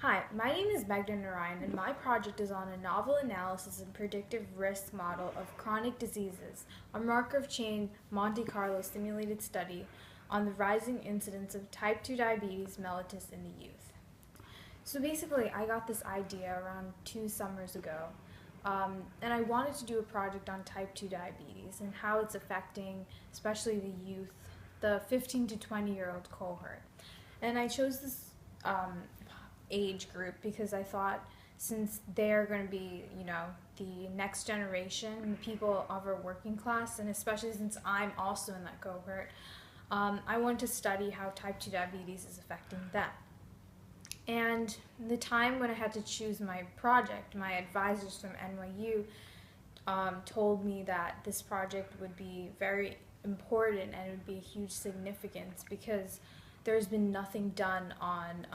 Hi, my name is Meghan Narayan, and my project is on a novel analysis and predictive risk model of chronic diseases, a Markov chain Monte Carlo simulated study on the rising incidence of type 2 diabetes mellitus in the youth. So basically, I got this idea around 2 summers ago, and I wanted to do a project on type 2 diabetes and how it's affecting, especially the youth, the 15 to 20-year-old cohort. And I chose this age group because I thought since they're going to be, the next generation, the people of our working class, and especially since I'm also in that cohort, I wanted to study how type 2 diabetes is affecting them. And the time when I had to choose my project, my advisors from NYU told me that this project would be very important and it would be a huge significance because there's been nothing done on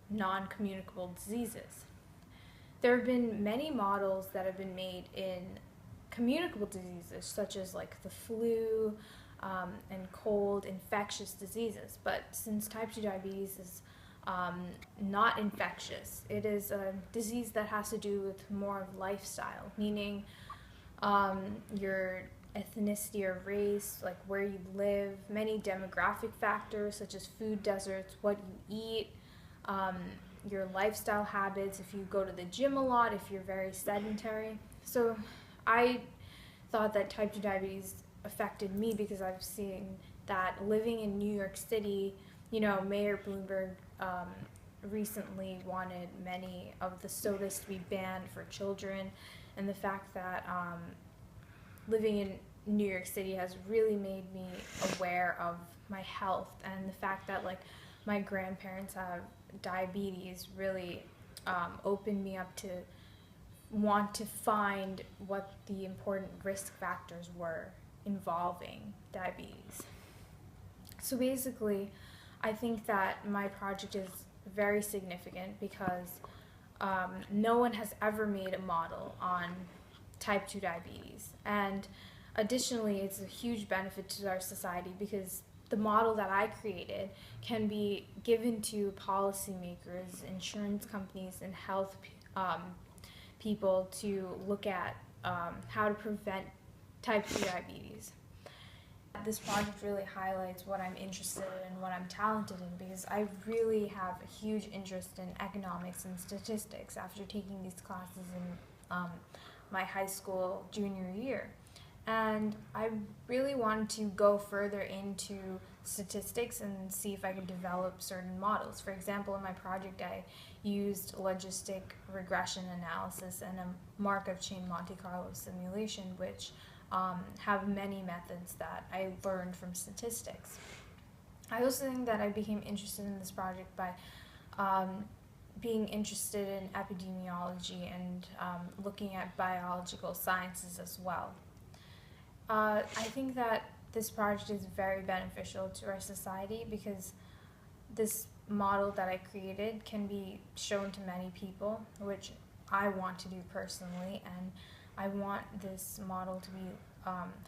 non-communicable diseases. There have been many models that have been made in communicable diseases such as like the flu and cold infectious diseases, but since type 2 diabetes is not infectious, it is a disease that has to do with more of lifestyle, meaning your ethnicity or race, like where you live, many demographic factors such as food deserts, what you eat, um, your lifestyle habits, if you go to the gym a lot, if you're very sedentary. So I thought that type 2 diabetes affected me because I've seen that living in New York City, Mayor Bloomberg recently wanted many of the sodas to be banned for children, and the fact that living in New York City has really made me aware of my health, and the fact that like my grandparents have diabetes really opened me up to want to find what the important risk factors were involving diabetes. So basically, I think that my project is very significant because no one has ever made a model on type 2 diabetes. And additionally, it's a huge benefit to our society because the model that I created can be given to policymakers, insurance companies, and health people to look at how to prevent type 2 diabetes. This project really highlights what I'm interested in and what I'm talented in because I really have a huge interest in economics and statistics after taking these classes in my high school junior year. And I really wanted to go further into statistics and see if I could develop certain models. For example, in my project, I used logistic regression analysis and a Markov chain Monte Carlo simulation, which have many methods that I learned from statistics. I also think that I became interested in this project by being interested in epidemiology and looking at biological sciences as well. I think that this project is very beneficial to our society because this model that I created can be shown to many people, which I want to do personally, and I want this model to be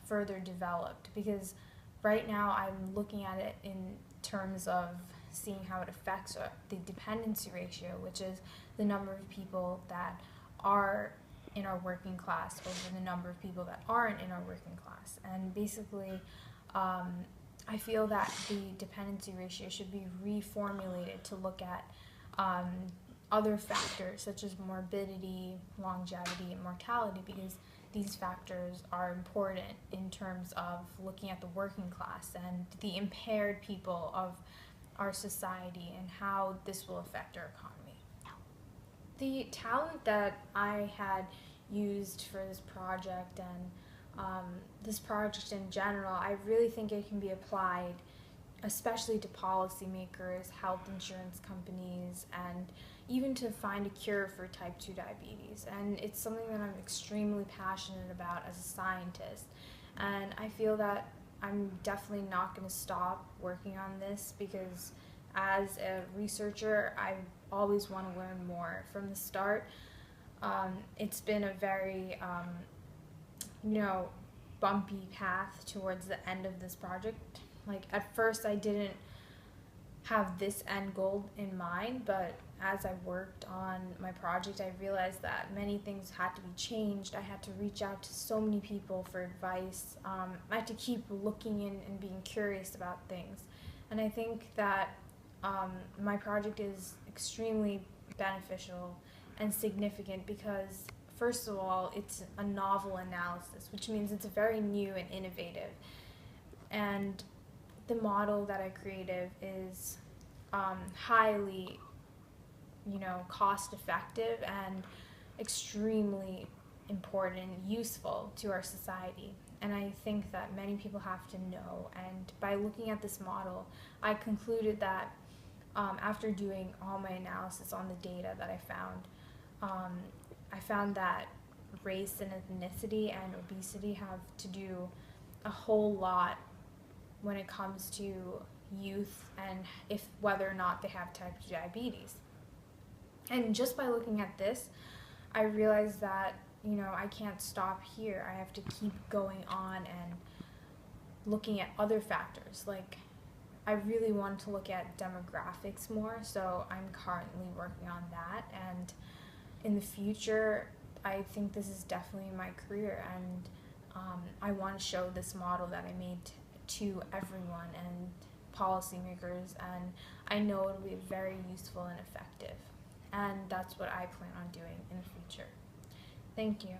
further developed because right now I'm looking at it in terms of seeing how it affects the dependency ratio, which is the number of people that are in our working class over the number of people that aren't in our working class. And basically, I feel that the dependency ratio should be reformulated to look at other factors such as morbidity, longevity, and mortality because these factors are important in terms of looking at the working class and the impaired people of our society and how this will affect our economy. The talent that I had used for this project and this project in general, I really think it can be applied especially to policymakers, health insurance companies, and even to find a cure for type 2 diabetes. And it's something that I'm extremely passionate about as a scientist. And I feel that I'm definitely not going to stop working on this because as a researcher, I always want to learn more. From the start, it's been a very, bumpy path towards the end of this project. Like at first I didn't have this end goal in mind, but as I worked on my project, I realized that many things had to be changed. I had to reach out to so many people for advice. I had to keep looking in and being curious about things. And I think that my project is extremely beneficial and significant because, first of all, it's a novel analysis, which means it's very new and innovative. And the model that I created is highly, cost effective and extremely important and useful to our society. And I think that many people have to know. And by looking at this model, I concluded that after doing all my analysis on the data that I found that race and ethnicity and obesity have to do a whole lot when it comes to youth and if whether or not they have type 2 diabetes. And just by looking at this, I realized that, I can't stop here. I have to keep going on and looking at other factors. Like, I really wanted to look at demographics more, so I'm currently working on that. And in the future, I think this is definitely my career, and I want to show this model that I made to everyone and policymakers, and I know it'll be very useful and effective. And that's what I plan on doing in the future. Thank you.